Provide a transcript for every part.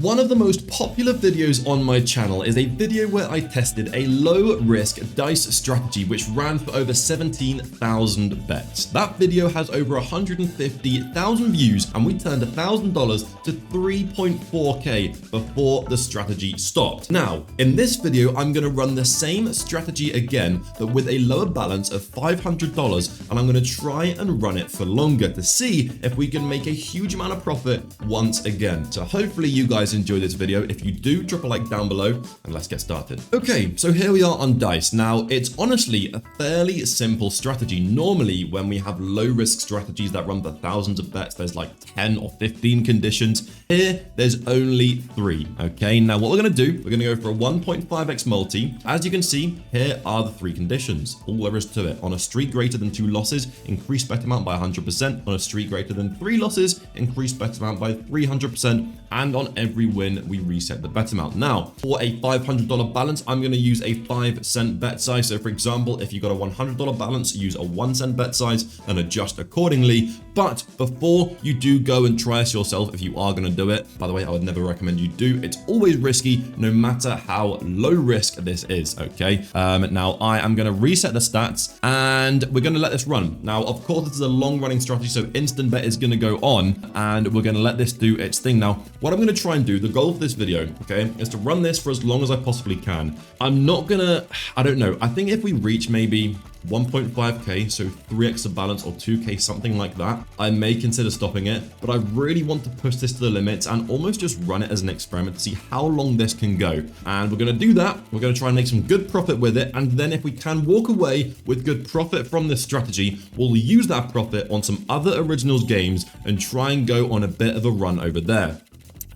One of the most popular videos on my channel is a video where I tested a low-risk dice strategy which ran for over 17,000 bets. That video has over 150,000 views and we turned $1,000 to 3.4k before the strategy stopped. Now, in this video, I'm going to run the same strategy again, but with a lower balance of $500, and I'm going to try and run it for longer to see if we can make a huge amount of profit once again. So hopefully you guys enjoy this video. If you do, drop a like down below and let's get started. Okay, so here we are on dice. Now, it's honestly a fairly simple strategy. Normally, when we have low risk strategies that run for thousands of bets, there's like 10 or 15 conditions. Here, there's only 3. Okay, now what we're going to do, we're going to go for a 1.5x multi. As you can see, here are the 3 conditions. All there is to it. On a streak greater than 2 losses, increase bet amount by 100%. On a streak greater than 3 losses, increase bet amount by 300%. And on every win, we reset the bet amount. Now, for a $500 balance, I'm going to use a 5-cent bet size. So for example, if you got a $100 balance, use a 1-cent bet size and adjust accordingly. But before you do go and try this yourself, if you are going to do it, by the way, I would never recommend you do. It's always risky, no matter how low risk this is, okay? Now, I am going to reset the stats and we're going to let this run. Now, of course, this is a long running strategy, so instant bet is going to go on and we're going to let this do its thing. Now, what I'm going to try and do, the goal of this video, okay, is to run this for as long as I possibly can. I'm not going to, I don't know, I think if we reach maybe 1.5k, so 3x the balance or 2k, something like that, I may consider stopping it, but I really want to push this to the limits and almost just run it as an experiment to see how long this can go. And we're going to do that. We're going to try and make some good profit with it. And then if we can walk away with good profit from this strategy, we'll use that profit on some other originals games and try and go on a bit of a run over there.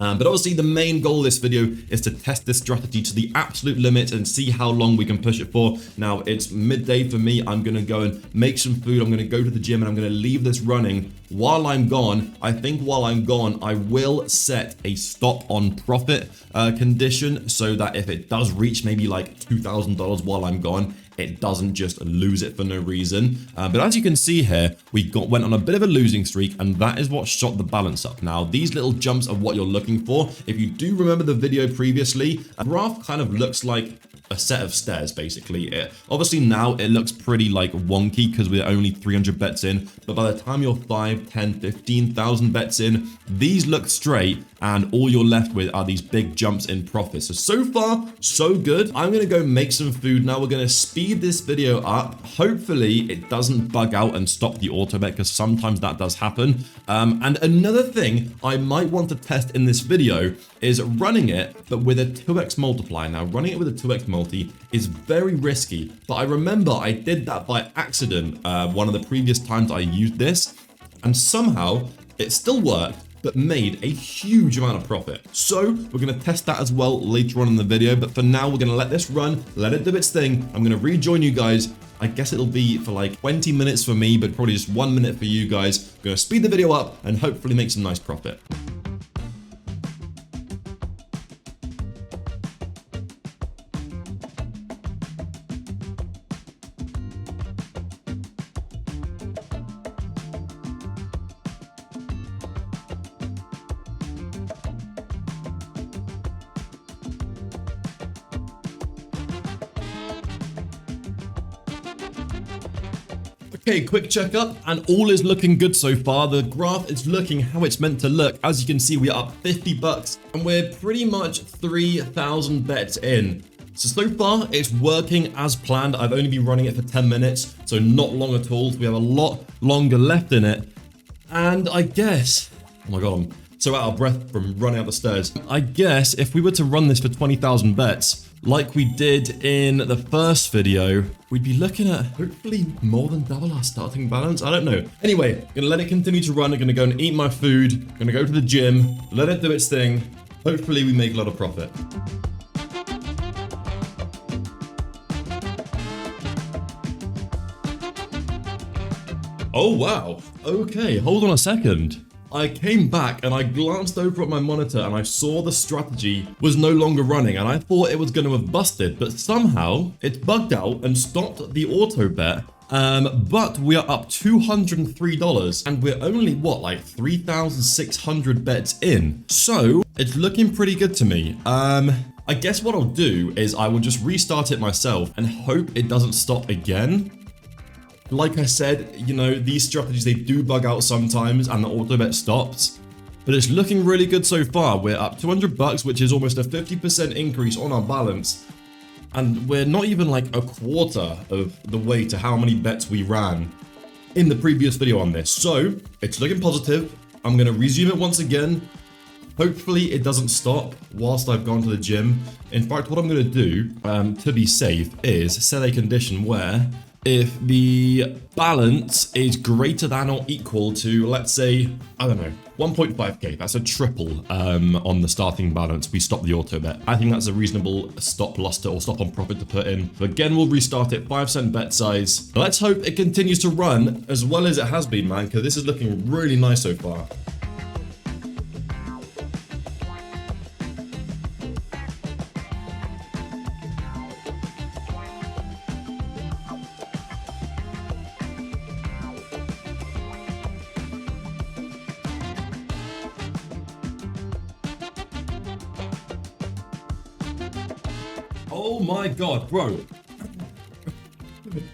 But obviously the main goal of this video is to test this strategy to the absolute limit and see how long we can push it for. Now it's midday for me. I'm going to go and make some food. I'm going to go to the gym and I'm going to leave this running while I'm gone. I think while I'm gone, I will set a stop on profit condition so that if it does reach maybe like $2,000 while I'm gone, it doesn't just lose it for no reason. But as you can see here, we went on a bit of a losing streak and that is what shot the balance up. Now, these little jumps are what you're looking for. If you do remember the video previously, a graph kind of looks like a set of stairs, basically. Obviously now it looks pretty like wonky because we're only 300 bets in, but by the time you're 5, 10, 15,000 bets in, these look straight and all you're left with are these big jumps in profit. So far, so good. I'm going to go make some food now. We're going to speed this video up. Hopefully it doesn't bug out and stop the auto bet because sometimes that does happen. And another thing I might want to test in this video is running it, but with a 2x multiplier. Now, running it with a 2x multi is very risky, but I remember I did that by accident one of the previous times I used this, and somehow it still worked, but made a huge amount of profit. So we're going to test that as well later on in the video, but for now we're going to let this run, let it do its thing. I'm going to rejoin you guys. I guess it'll be for like 20 minutes for me, but probably just 1 minute for you guys. I'm going to speed the video up and hopefully make some nice profit. Okay, quick checkup, and all is looking good so far. The graph is looking how it's meant to look. As you can see, we are up 50 bucks and we're pretty much 3,000 bets in. So far, it's working as planned. I've only been running it for 10 minutes, so not long at all. We have a lot longer left in it. And I guess, oh my God, I'm so out of breath from running up the stairs. I guess if we were to run this for 20,000 bets, like we did in the first video, we'd be looking at hopefully more than double our starting balance. I don't know. Anyway, I'm gonna let it continue to run. I'm gonna go and eat my food. I'm gonna go to the gym, let it do its thing. Hopefully we make a lot of profit. Oh, wow. Okay, hold on a second. I came back and I glanced over at my monitor and I saw the strategy was no longer running and I thought it was going to have busted, but somehow it bugged out and stopped the auto bet But we are up $203 and we're only, what, like 3,600 bets in. So it's looking pretty good to me. I guess what I'll do is I will just restart it myself and hope it doesn't stop again. Like I said, you know, these strategies, they do bug out sometimes and the auto bet stops. But it's looking really good so far. We're up $200, which is almost a 50% increase on our balance. And we're not even like a quarter of the way to how many bets we ran in the previous video on this. So it's looking positive. I'm going to resume it once again. Hopefully it doesn't stop whilst I've gone to the gym. In fact, what I'm going to do to be safe is set a condition where if the balance is greater than or equal to, let's say, I don't know, 1.5k, that's a triple on the starting balance, we stop the auto bet. I think that's a reasonable stop loss or stop on profit to put in. So again, we'll restart it, 5-cent bet size. Let's hope it continues to run as well as it has been, man, because this is looking really nice so far. Oh my god, bro.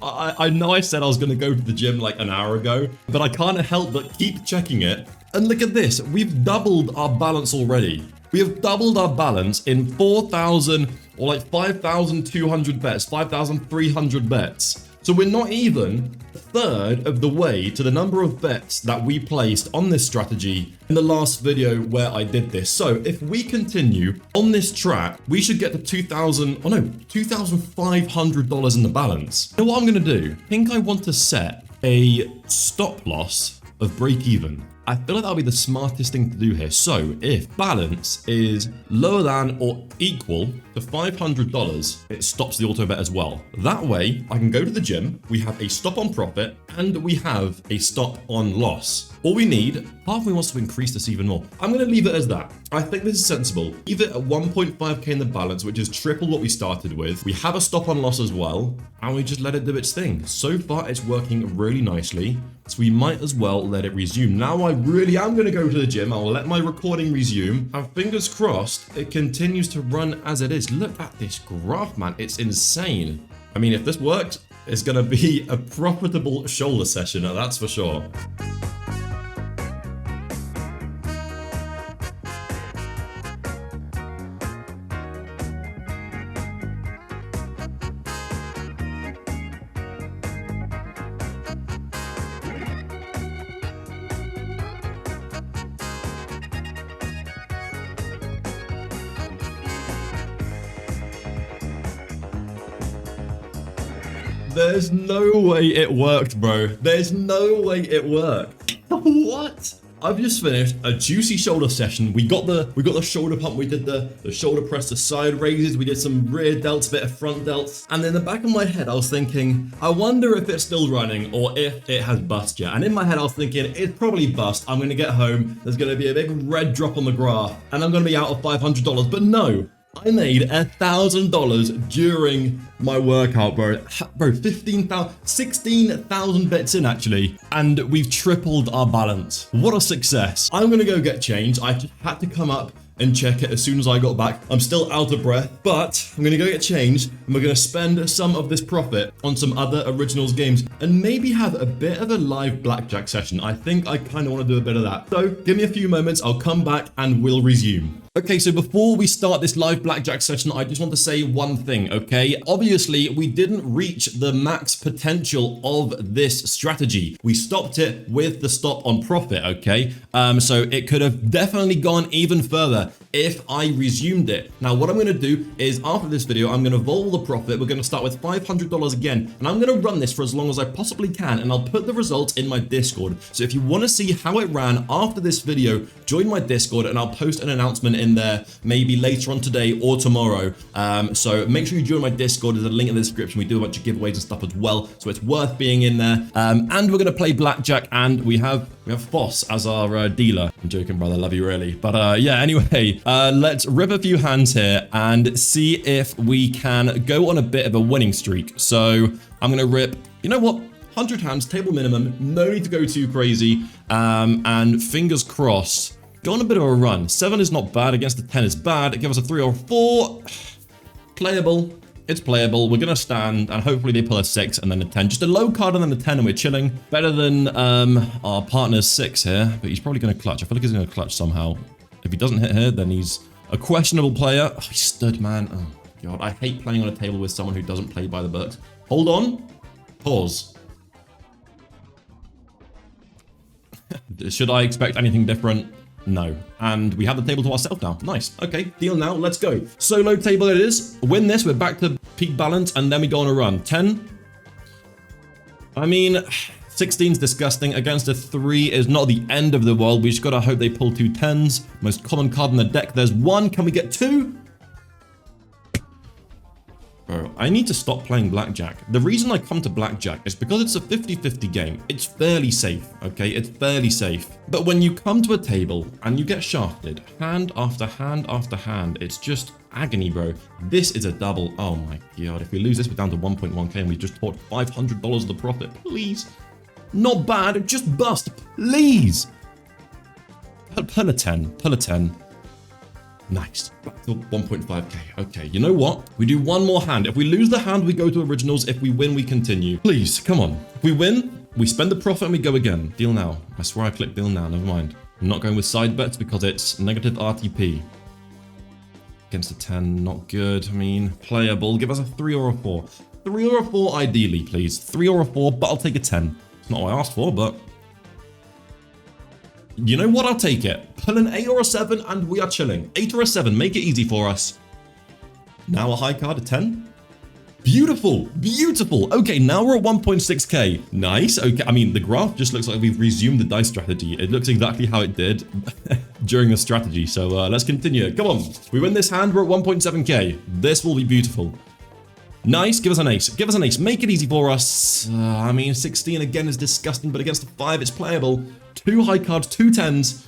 I know I said I was going to go to the gym like an hour ago, but I can't help but keep checking it. And look at this, we've doubled our balance already. We have doubled our balance in 4,000 or like 5,200 bets, 5,300 bets. So we're not even a third of the way to the number of bets that we placed on this strategy in the last video where I did this. So if we continue on this track, we should get to $2,500 in the balance. You know what I'm gonna do? I think I want to set a stop loss of break even. I feel like that'll be the smartest thing to do here. So if balance is lower than or equal to $500, it stops the auto bet as well. That way I can go to the gym, we have a stop on profit and we have a stop on loss. All we need, part of me wants to increase this even more. I'm gonna leave it as that. I think this is sensible. Leave it at 1.5k in the balance, which is triple what we started with. We have a stop on loss as well, and we just let it do its thing. So far, it's working really nicely, so we might as well let it resume. Now I really am gonna go to the gym. I'll let my recording resume, and fingers crossed, it continues to run as it is. Look at this graph, man. It's insane. I mean, if this works, it's gonna be a profitable shoulder session, that's for sure. There's no way it worked, bro. There's no way it worked. What? I've just finished a juicy shoulder session. We got the shoulder pump, we did the shoulder press, the side raises, we did some rear delts, bit of front delts. And in the back of my head, I was thinking, I wonder if it's still running or if it has bust yet. And in my head, I was thinking, it's probably bust. I'm gonna get home, there's gonna be a big red drop on the graph, and I'm gonna be out of $500. But no, I made $1,000 during my workout, bro. Bro, 16,000 bets in actually, and we've tripled our balance. What a success. I'm gonna go get changed. I just had to come up and check it as soon as I got back. I'm still out of breath, but I'm gonna go get changed and we're gonna spend some of this profit on some other originals games and maybe have a bit of a live blackjack session. I think I kind of want to do a bit of that. So give me a few moments, I'll come back and we'll resume. Okay, so before we start this live blackjack session, I just want to say one thing, okay? Obviously, we didn't reach the max potential of this strategy. We stopped it with the stop on profit, okay? So it could have definitely gone even further if I resumed it. Now, what I'm gonna do is after this video, I'm gonna vol the profit. We're gonna start with $500 again, and I'm gonna run this for as long as I possibly can, and I'll put the results in my Discord. So if you wanna see how it ran after this video, join my Discord and I'll post an announcement in there maybe later on today or tomorrow. So make sure you join my Discord. There's a link in the description. We do a bunch of giveaways and stuff as well, so it's worth being in there. And we're gonna play blackjack, and we have Foss as our dealer. I'm joking, brother, love you really. But yeah, anyway, let's rip a few hands here and see if we can go on a bit of a winning streak. So I'm gonna rip, you know what, 100 hands, table minimum. No need to go too crazy. And fingers crossed. Go on a bit of a run. 7 is not bad. Against the 10 is bad. Give us a 3 or 4. Playable. It's playable. We're going to stand, and hopefully they pull a 6 and then a 10. Just a low card and then the 10, and we're chilling. Better than our partner's 6 here, but he's probably going to clutch. I feel like he's going to clutch somehow. If he doesn't hit here, then he's a questionable player. Oh, he stood, man. Oh, God. I hate playing on a table with someone who doesn't play by the books. Hold on. Pause. Should I expect anything different? No. And we have the table to ourselves now. Nice. Okay, deal now. Let's go. Solo table it is. Win this. We're back to peak balance, and then we go on a run. 10. I mean, 16's disgusting. Against a 3 is not the end of the world. We just gotta hope they pull 2 10s. Most common card in the deck. There's 1. Can we get 2? Bro, I need to stop playing blackjack. The reason I come to blackjack is because it's a 50-50 game. It's fairly safe, okay? It's fairly safe. But when you come to a table and you get shafted, hand after hand after hand, it's just agony, bro. This is a double. Oh my God. If we lose this, we're down to 1.1k and we just bought $500 of the profit. Please. Not bad. Just bust. Please. Pull a 10. Pull a 10. Nice. Back to 1.5k. Okay, you know what? We do one more hand. If we lose the hand, we go to originals. If we win, we continue. Please, come on. If we win, we spend the profit and we go again. Deal now. I swear I clicked deal now. Never mind. I'm not going with side bets because it's negative RTP. Against a 10, not good. I mean, playable. Give us a 3 or a 4. 3 or a 4 ideally, please. 3 or a 4, but I'll take a 10. It's not what I asked for, but... You know what? I'll take it. Pull an 8 or a 7 and we are chilling. 8 or a 7. Make it easy for us. Now a high card, a 10. Beautiful. Beautiful. Okay, now we're at 1.6k. Nice. Okay, I mean, the graph just looks like we've resumed the dice strategy. It looks exactly how it did during the strategy. So let's continue. Come on. We win this hand. We're at 1.7k. This will be beautiful. Nice. Give us an ace. Give us an ace. Make it easy for us. I mean, 16 again is disgusting, but against a 5, it's playable. 2 high cards, 2 10s.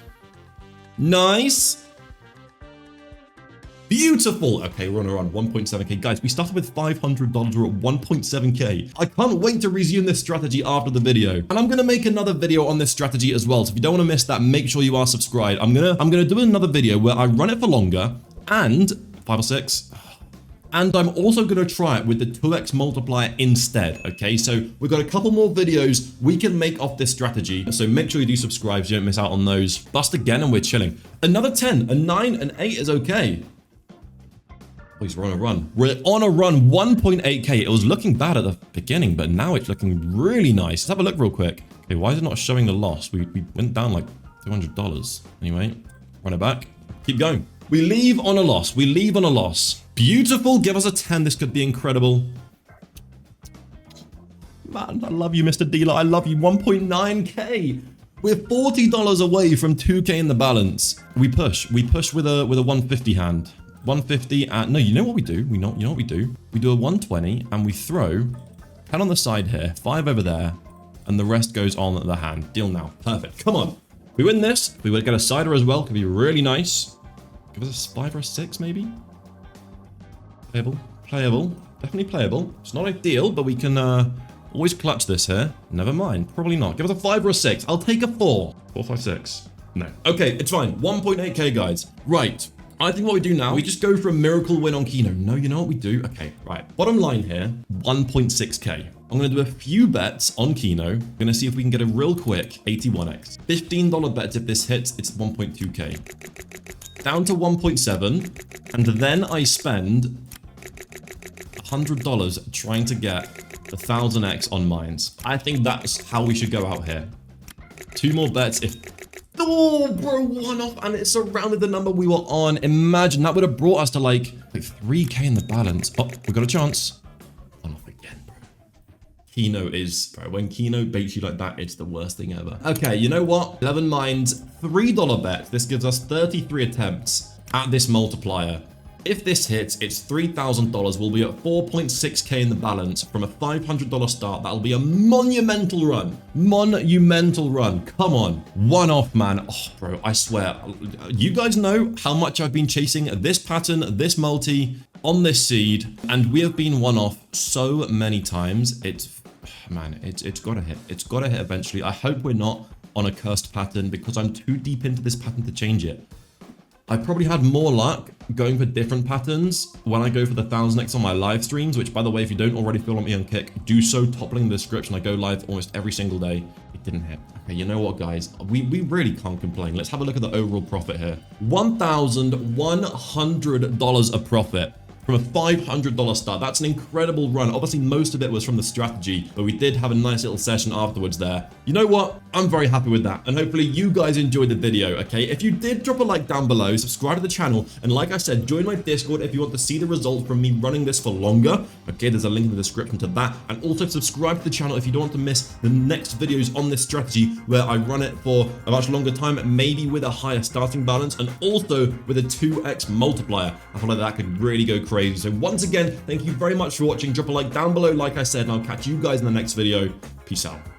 Nice. Beautiful. Okay, we're on a run. 1.7k. Guys, we started with $500. We're at 1.7k. I can't wait to resume this strategy after the video. And I'm going to make another video on this strategy as well. So if you don't want to miss that, make sure you are subscribed. I'm gonna do another video where I run it for longer and 5 or 6. And I'm also going to try it with the 2x multiplier instead, okay? So we've got a couple more videos we can make off this strategy. So make sure you do subscribe so you don't miss out on those. Bust again and we're chilling. Another 10, a 9, an 8 is okay. Please, we're on a run. We're on a run, 1.8k. It was looking bad at the beginning, but now it's looking really nice. Let's have a look real quick. Okay, why is it not showing the loss? We went down like $200. Anyway, run it back. Keep going. We leave on a loss. We leave on a loss. Beautiful. Give us a 10. This could be incredible. Man, I love you, Mr. Dealer. I love you. 1.9k. We're $40 away from 2k in the balance. We push. We push with a 150 hand. 150 and no, you know what we do? You know what we do? We do a 120 and we throw 10 on the side here, 5 over there, and the rest goes on the hand. Deal now. Perfect. Come on. We win this. We would get a cider as well. Could be really nice. Give us a 5 or a 6 maybe. Playable. Playable. Definitely playable. It's not ideal, but we can always clutch this here. Never mind. Probably not. Give us a 5 or a 6. I'll take a 4. 4, 5, 6. No. Okay, it's fine. 1.8k, guys. Right. I think what we do now, we just go for a miracle win on Keno. No, you know what we do? Okay, right. Bottom line here, 1.6k. I'm going to do a few bets on Keno. I'm going to see if we can get a real quick 81x. $15 bets. If this hits, it's 1.2k. Down to 1.7. And then I spend $100 trying to get 1000x on mines. I think that's how we should go out here. 2 more bets if... Oh, bro, 1 off and it surrounded the number we were on. Imagine that would have brought us to like 3k in the balance. Oh, we got a chance. 1 off again, bro. Keno is, bro, when Keno baits you like that, it's the worst thing ever. Okay, you know what? 11 mines, $3 bet. This gives us 33 attempts at this multiplier. If this hits, it's $3,000. We'll be at 4.6k in the balance from a $500 start. That'll be a monumental run. Monumental run. Come on. 1 off, man. Oh, bro, I swear. You guys know how much I've been chasing this pattern, this multi on this seed, and we have been 1 off so many times. It's Man, it's gotta hit. It's gotta hit eventually. I hope we're not on a cursed pattern because I'm too deep into this pattern to change it. I probably had more luck going for different patterns when I go for the 1000x on my live streams, which by the way, if you don't already follow me on Kick, do so, top link in the description. I go live almost every single day. It didn't hit. Okay, you know what, guys? We really can't complain. Let's have a look at the overall profit here. $1,100 a profit from a $500 start. That's an incredible run. Obviously, most of it was from the strategy, but we did have a nice little session afterwards there. You know what? I'm very happy with that, and hopefully you guys enjoyed the video, okay? If you did, drop a like down below, subscribe to the channel, and like I said, join my Discord if you want to see the results from me running this for longer, okay? There's a link in the description to that, and also subscribe to the channel if you don't want to miss the next videos on this strategy where I run it for a much longer time, maybe with a higher starting balance, and also with a 2x multiplier. I feel like that could really go crazy. So once again, thank you very much for watching. Drop a like down below, like I said, and I'll catch you guys in the next video. Peace out.